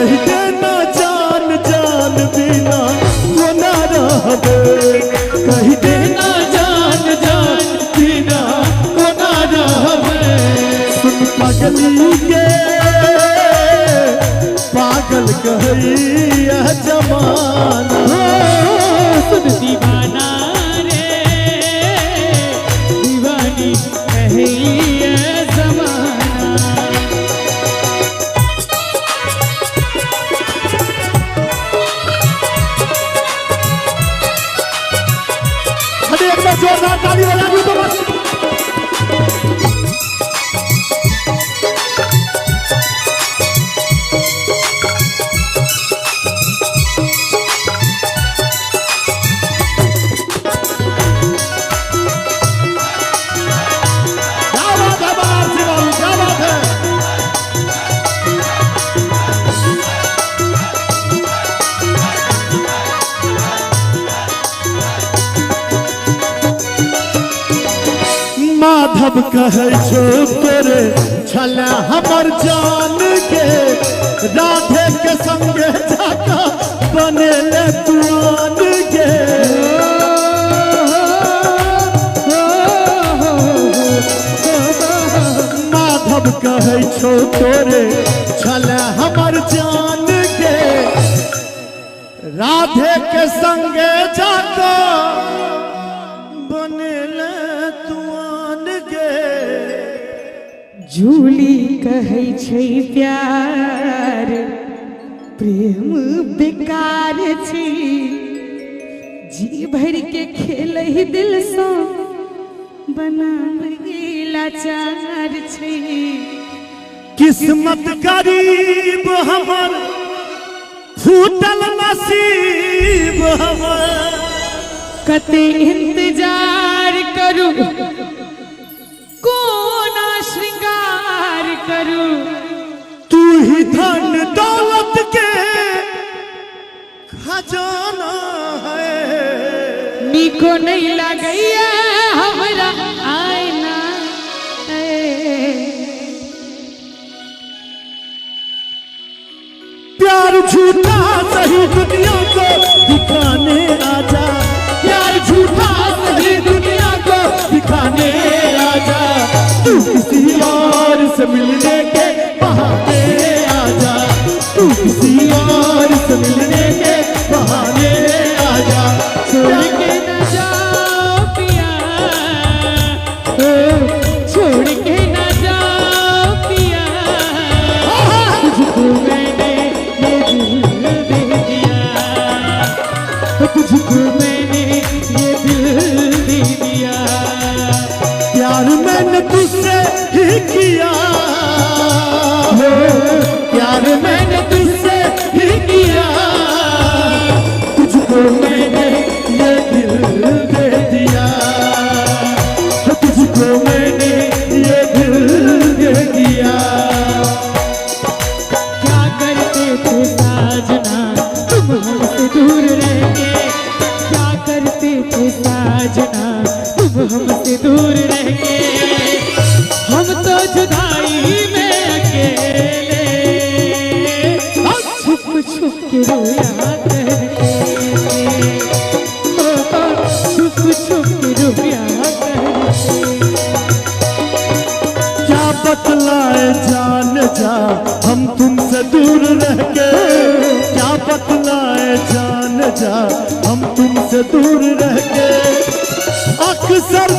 कह देना जान जान बिना वो ना रहबे, कह देना जान जान बिना वो ना रहबे। सुन पगली के पागल कही यह जमाना, सुन दीवाना रे दीवानी कही यह जमाना। अरे एक बार जोरदार ताली बजा दो तो बस। माधव कहे छो तोरे छला हमर जान के, राधे के संगे जाका बनेले तुआन के। माधव कहे छो तोरे छला हमर जान के, राधे के संगे जाका बनेले तुआन के। झूली कहै छै प्यार प्रेम बेकार छै, जी भर के खेलै दिल सँ बनाबै लाचार छै। किस्मत गरीब हमर फूटल नसीब हमर, कते इंतजार करू कोना श्रृंगार करू। तू ही धन दौलत के खजाना है, निको नहीं लगैया हमरा आईना है। प्यार झूठा सही दुनिया को दिखाने आजा, प्यार झूठा सही दुनिया को दिखाने आजा। तू किसी और से मिलने के बहाने आजा, तू किसी और से मिलने के बहाने आजा। छोड़ के न जाओ पिया, छोड़ के न जाओ पिया, तुझको मैंने ये दिल दे दिया, तुझको मैंने ये दिल दे दिया। प्यार मैंने तुझसे ही किया, प्यार मैंने तुझसे ही किया, तुझको मैंने ये दिल दे दिया, तुझको मैंने ये दिल दे दिया। क्या करते थे साजना तुम हमसे दूर रह के, क्या करते थे साजना तुम हमसे दूर रह के। हम तो जुदाई में अकेले छुप छुप के रोया करते थे, छुप छुप के रोया करते। क्या बतलाए जान जा हम तुमसे दूर रह के, क्या बतलाए जान जा हम तुमसे दूर रह के। अक्सर